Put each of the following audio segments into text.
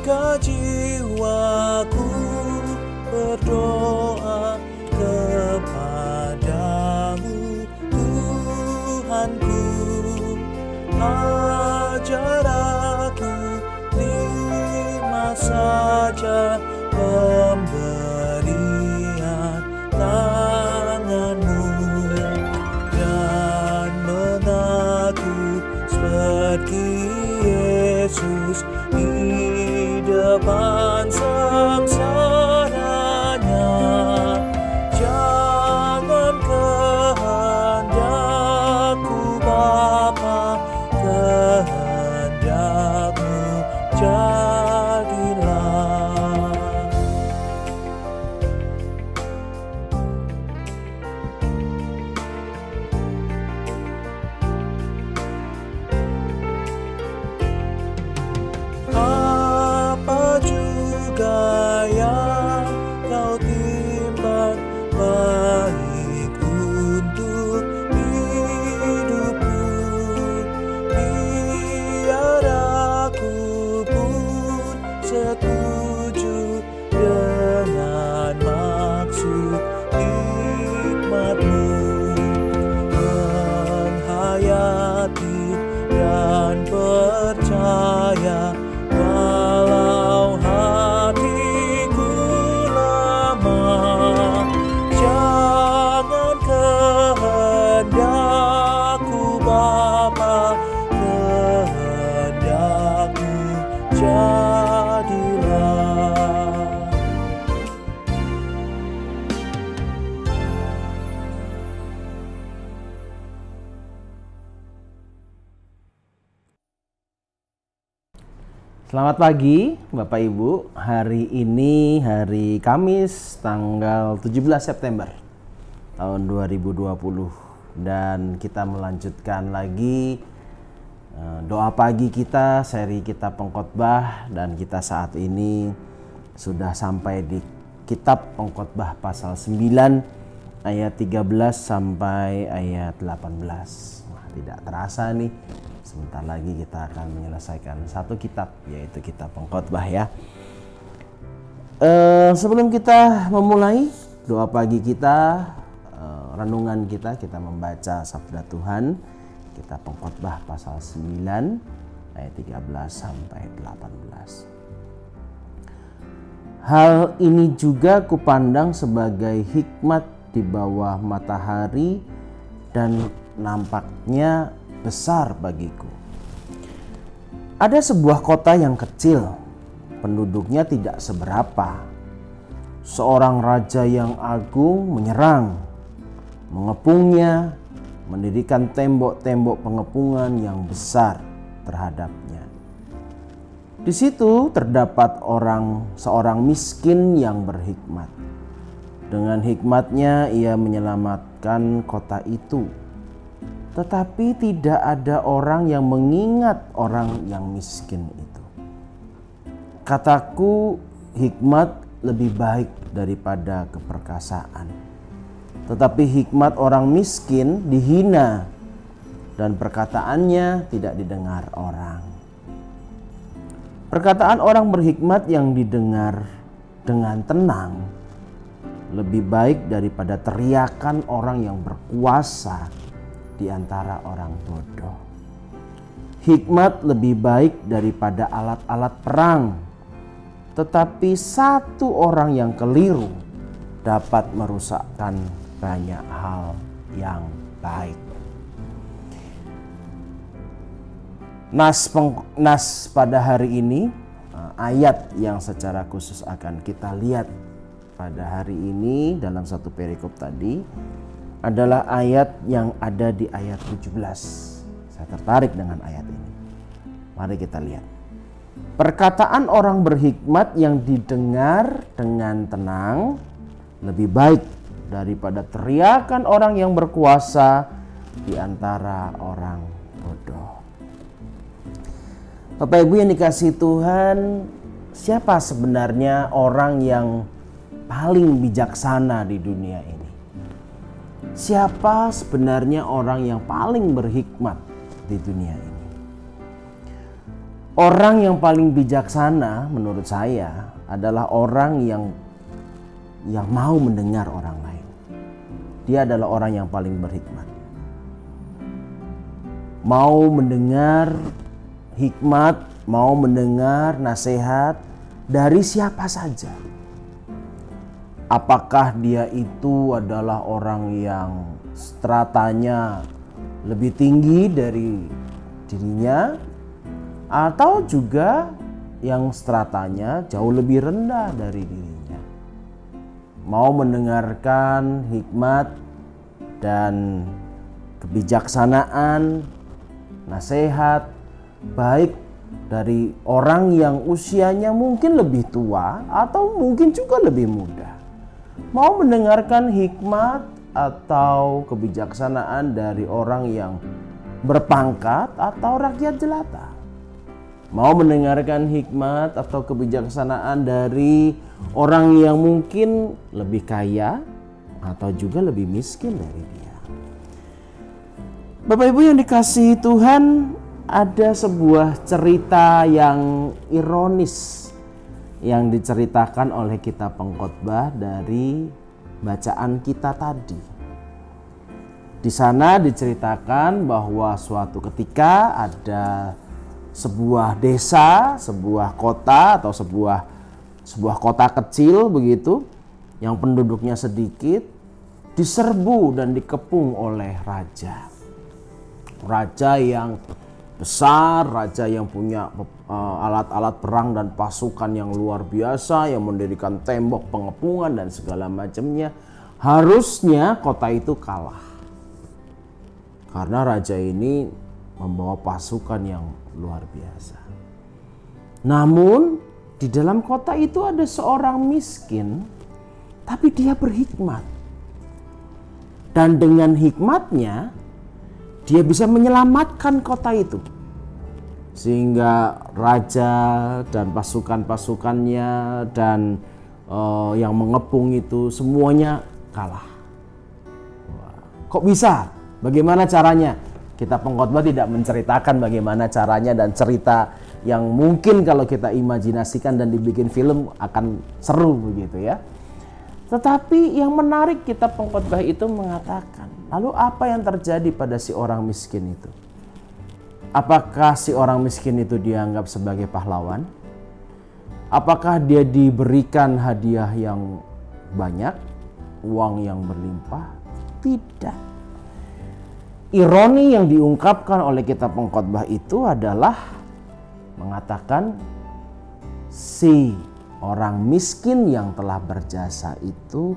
Maka jiwaku berdoa kepadamu, Tuhanku. Ajar aku terima saja pemberian tanganmu, dan mengaku seperti Yesus di depan sengsaranya. Jangan kehendakku Bapa, kehendakmu jadilah. Apa juga yang kau timbang baik untuk hidupku, biar aku pun setuju dengan maksud hikmatmu, menghayati dan percaya walau hatiku lemah. Jangan kehendakku Bapa, kehendakmu jadilah. Selamat pagi Bapak Ibu. Hari ini hari Kamis tanggal 17 September tahun 2020, dan kita melanjutkan lagi doa pagi kita, seri kita pengkhotbah, dan kita saat ini sudah sampai di kitab pengkhotbah pasal 9 ayat 13 sampai ayat 18. Wah, tidak terasa nih, sebentar lagi kita akan menyelesaikan satu kitab, yaitu kitab pengkhotbah ya. Sebelum kita memulai doa pagi kita, renungan kita membaca sabda Tuhan, kitab pengkhotbah pasal 9 ayat 13 sampai 18. Hal ini juga kupandang sebagai hikmat di bawah matahari, dan nampaknya besar bagiku. Ada sebuah kota yang kecil, penduduknya tidak seberapa. Seorang raja yang agung menyerang, mengepungnya, mendirikan tembok-tembok pengepungan yang besar terhadapnya. Di situ terdapat seorang miskin yang berhikmat. Dengan hikmatnya ia menyelamatkan kota itu. Tetapi tidak ada orang yang mengingat orang yang miskin itu. Kataku, hikmat lebih baik daripada keperkasaan. Tetapi hikmat orang miskin dihina, dan perkataannya tidak didengar orang. Perkataan orang berhikmat yang didengar dengan tenang lebih baik daripada teriakan orang yang berkuasa di antara orang bodoh. Hikmat lebih baik daripada alat-alat perang, tetapi satu orang yang keliru dapat merusakkan banyak hal yang baik. Nas pada hari ini, ayat yang secara khusus akan kita lihat pada hari ini dalam satu perikop tadi adalah ayat yang ada di ayat 17. Saya tertarik dengan ayat ini. Mari kita lihat. Perkataan orang berhikmat yang didengar dengan tenang lebih baik daripada teriakan orang yang berkuasa di antara orang bodoh. Bapak Ibu yang dikasihi Tuhan, siapa sebenarnya orang yang paling bijaksana di dunia ini? Siapa sebenarnya orang yang paling berhikmat di dunia ini? Orang yang paling bijaksana menurut saya adalah orang yang mau mendengar orang lain. Dia adalah orang yang paling berhikmat. Mau mendengar hikmat, mau mendengar nasihat dari siapa saja. Apakah dia itu adalah orang yang stratanya lebih tinggi dari dirinya, atau juga yang stratanya jauh lebih rendah dari dirinya. Mau mendengarkan hikmat dan kebijaksanaan, nasihat baik dari orang yang usianya mungkin lebih tua atau mungkin juga lebih muda. Mau mendengarkan hikmat atau kebijaksanaan dari orang yang berpangkat atau rakyat jelata. Mau mendengarkan hikmat atau kebijaksanaan dari orang yang mungkin lebih kaya atau juga lebih miskin dari dia. Bapak Ibu yang dikasihi Tuhan, ada sebuah cerita yang ironis yang diceritakan oleh kitab Pengkhotbah dari bacaan kita tadi. Di sana diceritakan bahwa suatu ketika ada sebuah desa, sebuah kota atau sebuah kota kecil begitu yang penduduknya sedikit, diserbu dan dikepung oleh raja. Raja yang besar, raja yang punya alat-alat perang dan pasukan yang luar biasa, yang mendirikan tembok pengepungan dan segala macamnya. Harusnya kota itu kalah, karena raja ini membawa pasukan yang luar biasa. Namun di dalam kota itu ada seorang miskin, tapi dia berhikmat. Dan dengan hikmatnya dia bisa menyelamatkan kota itu. Sehingga raja dan pasukan-pasukannya dan yang mengepung itu semuanya kalah. Kok bisa? Bagaimana caranya? Kitab Pengkhotbah tidak menceritakan bagaimana caranya, dan cerita yang mungkin kalau kita imajinasikan dan dibikin film akan seru begitu ya. Tetapi yang menarik, kitab Pengkhotbah itu mengatakan, lalu apa yang terjadi pada si orang miskin itu? Apakah si orang miskin itu dianggap sebagai pahlawan? Apakah dia diberikan hadiah yang banyak, uang yang berlimpah? Tidak. Ironi yang diungkapkan oleh kitab Pengkhotbah itu adalah mengatakan si orang miskin yang telah berjasa itu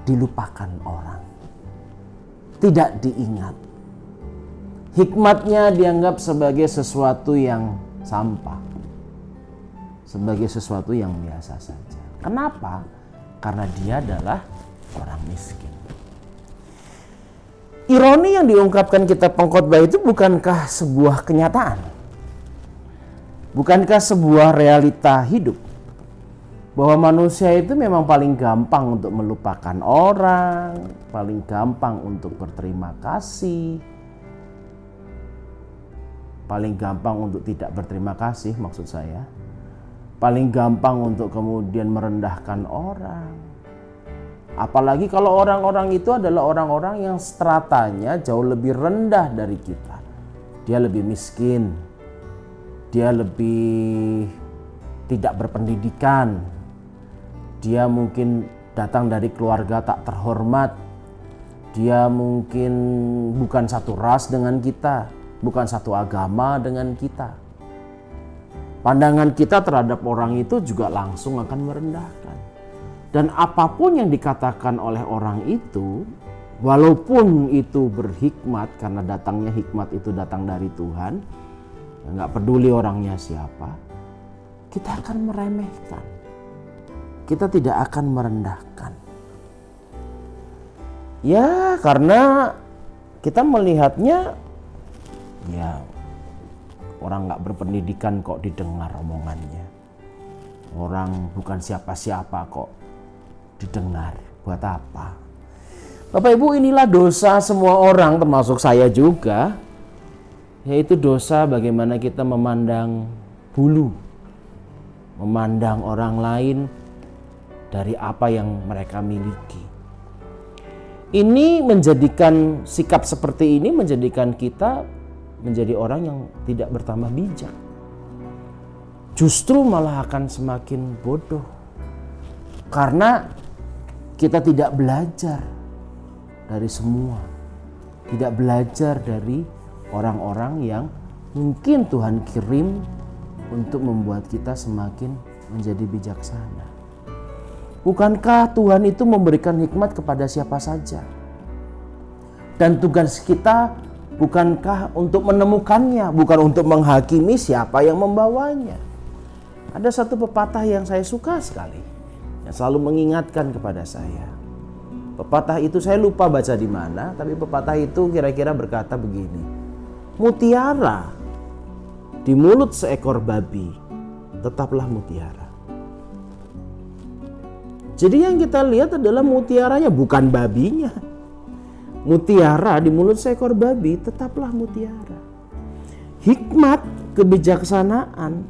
dilupakan orang, tidak diingat. Hikmatnya dianggap sebagai sesuatu yang sampah, sebagai sesuatu yang biasa saja. Kenapa? Karena dia adalah orang miskin. Ironi yang diungkapkan kitab Pengkhotbah itu bukankah sebuah kenyataan? Bukankah sebuah realita hidup? Bahwa manusia itu memang paling gampang untuk melupakan orang, paling gampang untuk berterima kasih, paling gampang untuk tidak berterima kasih maksud saya, paling gampang untuk kemudian merendahkan orang. Apalagi kalau orang-orang itu adalah orang-orang yang stratanya jauh lebih rendah dari kita. Dia lebih miskin, dia lebih tidak berpendidikan, dia mungkin datang dari keluarga tak terhormat, dia mungkin bukan satu ras dengan kita, bukan satu agama dengan kita. Pandangan kita terhadap orang itu juga langsung akan merendahkan. Dan apapun yang dikatakan oleh orang itu, walaupun itu berhikmat, karena datangnya hikmat itu datang dari Tuhan, nggak peduli orangnya siapa, kita akan meremehkan. Kita tidak akan merendahkan. Ya, karena kita melihatnya, ya orang nggak berpendidikan kok didengar omongannya. Orang bukan siapa-siapa kok didengar, buat apa? Bapak Ibu, inilah dosa semua orang termasuk saya juga, yaitu dosa bagaimana kita memandang bulu, memandang orang lain dari apa yang mereka miliki. Ini menjadikan sikap seperti ini menjadikan kita menjadi orang yang tidak bertambah bijak. Justru malah akan semakin bodoh. Karena kita tidak belajar dari semua. Tidak belajar dari orang-orang yang mungkin Tuhan kirim untuk membuat kita semakin menjadi bijaksana. Bukankah Tuhan itu memberikan hikmat kepada siapa saja? Dan tugas kita bukankah untuk menemukannya, bukan untuk menghakimi siapa yang membawanya. Ada satu pepatah yang saya suka sekali, yang selalu mengingatkan kepada saya. Pepatah itu saya lupa baca di mana, tapi pepatah itu kira-kira berkata begini. Mutiara di mulut seekor babi tetaplah mutiara. Jadi yang kita lihat adalah mutiaranya, bukan babinya. Mutiara di mulut seekor babi tetaplah mutiara. Hikmat, kebijaksanaan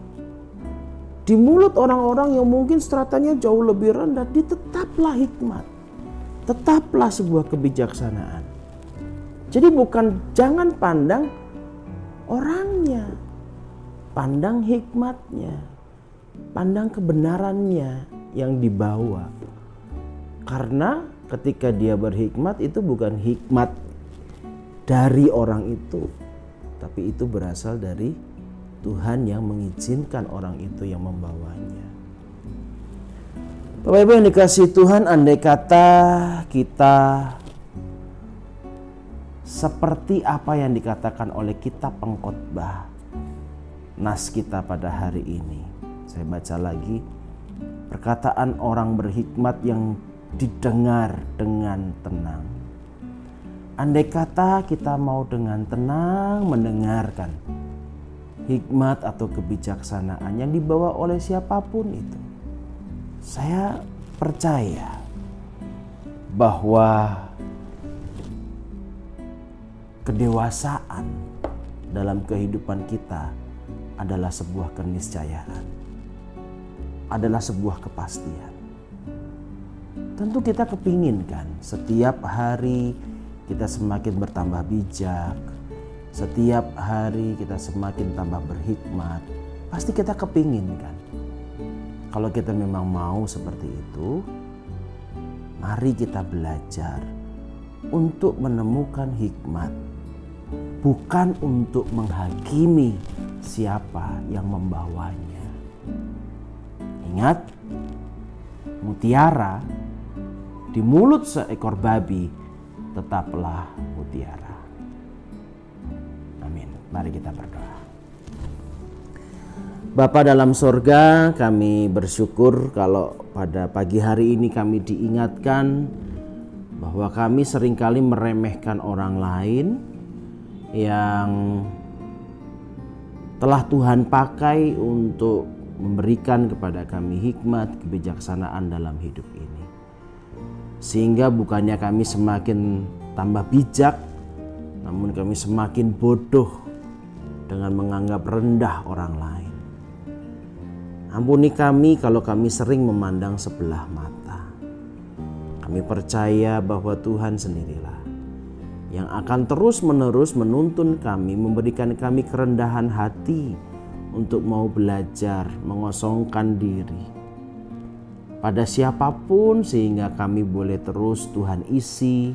di mulut orang-orang yang mungkin stratanya jauh lebih rendah, tetaplah hikmat. Tetaplah sebuah kebijaksanaan. Jadi jangan pandang orangnya, pandang hikmatnya, pandang kebenarannya yang dibawa. Karena ketika dia berhikmat itu bukan hikmat dari orang itu, tapi itu berasal dari Tuhan yang mengizinkan orang itu yang membawanya. Bapak Ibu yang dikasihi Tuhan, andai kata kita seperti apa yang dikatakan oleh kitab Pengkhotbah, nas kita pada hari ini. Saya baca lagi, perkataan orang berhikmat yang didengar dengan tenang. Andai kata kita mau dengan tenang mendengarkan hikmat atau kebijaksanaan yang dibawa oleh siapapun itu, saya percaya bahwa kedewasaan dalam kehidupan kita adalah sebuah keniscayaan, adalah sebuah kepastian. Tentu kita kepinginkan setiap hari kita semakin bertambah bijak, setiap hari kita semakin tambah berhikmat. Pasti kita kepinginkan. Kalau kita memang mau seperti itu, mari kita belajar untuk menemukan hikmat, bukan untuk menghakimi siapa yang membawanya. Ingat, mutiara di mulut seekor babi tetaplah mutiara. Amin. Mari kita berdoa. Bapa dalam sorga, kami bersyukur kalau pada pagi hari ini kami diingatkan bahwa kami seringkali meremehkan orang lain yang telah Tuhan pakai untuk memberikan kepada kami hikmat, kebijaksanaan dalam hidup ini. Sehingga bukannya kami semakin tambah bijak, namun kami semakin bodoh dengan menganggap rendah orang lain. Ampuni kami kalau kami sering memandang sebelah mata. Kami percaya bahwa Tuhan sendirilah yang akan terus-menerus menuntun kami, memberikan kami kerendahan hati untuk mau belajar, mengosongkan diri pada siapapun, sehingga kami boleh terus Tuhan isi,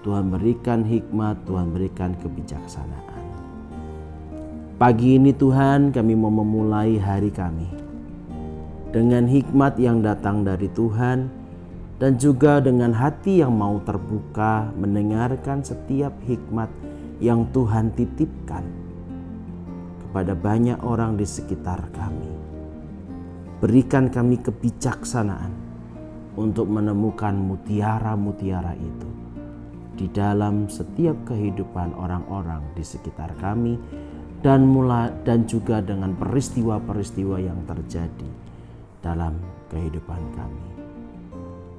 Tuhan berikan hikmat, Tuhan berikan kebijaksanaan. Pagi ini Tuhan, kami mau memulai hari kami dengan hikmat yang datang dari Tuhan, dan juga dengan hati yang mau terbuka mendengarkan setiap hikmat yang Tuhan titipkan kepada banyak orang di sekitar kami. Berikan kami kebijaksanaan untuk menemukan mutiara-mutiara itu di dalam setiap kehidupan orang-orang di sekitar kami, dan juga dengan peristiwa-peristiwa yang terjadi dalam kehidupan kami,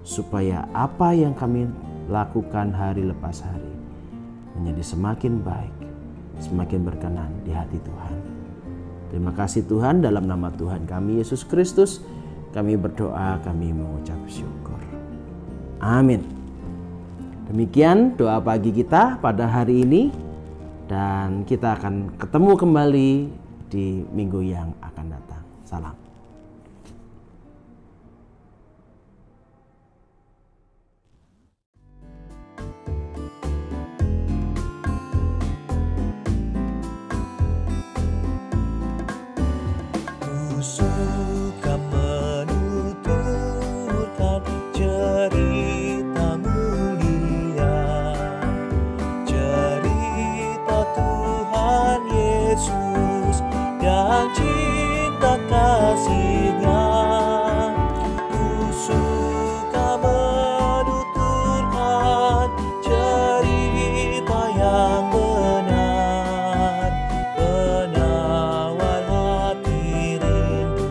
supaya apa yang kami lakukan hari lepas hari menjadi semakin baik, semakin berkenan di hati Tuhan. Terima kasih Tuhan, dalam nama Tuhan kami Yesus Kristus kami berdoa, kami mengucap syukur. Amin. Demikian doa pagi kita pada hari ini, dan kita akan ketemu kembali di minggu yang akan datang. Salam. Suka menuturkan cerita mulia, cerita Tuhan Yesus dan cinta kasih-Nya. Ku suka menuturkan cerita yang benar, penawar hati rindu,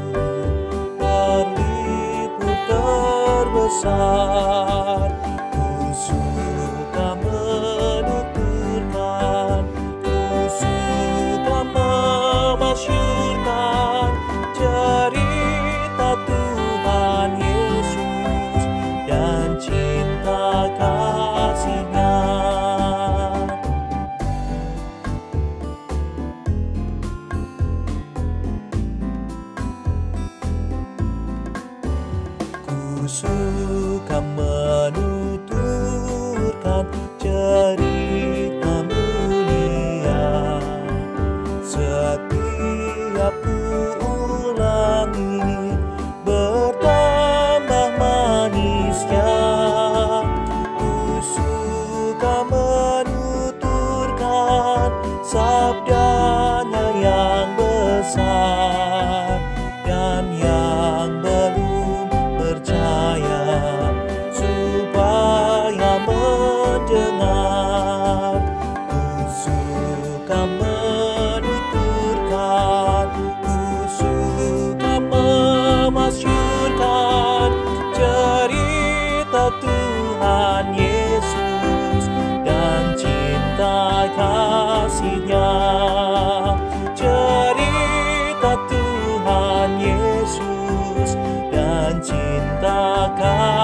berlimpah terbesar. Ku suka menuturkan, ku suka memasyurkan cerita Tuhan Yesus dan cinta kasih-Nya. Ku suka menuturkan cerita mulia, setiap ku ulangi bertambah manisnya. Ku suka menuturkan sabdanya yang besar, dan yang belum percaya supaya mendengar. Ku suka menuturkan, ku suka memasyurkan cerita Tuhan Yesus dan cinta kasih-Nya. Cerita Tuhan Yesus dan cinta kasih-Nya.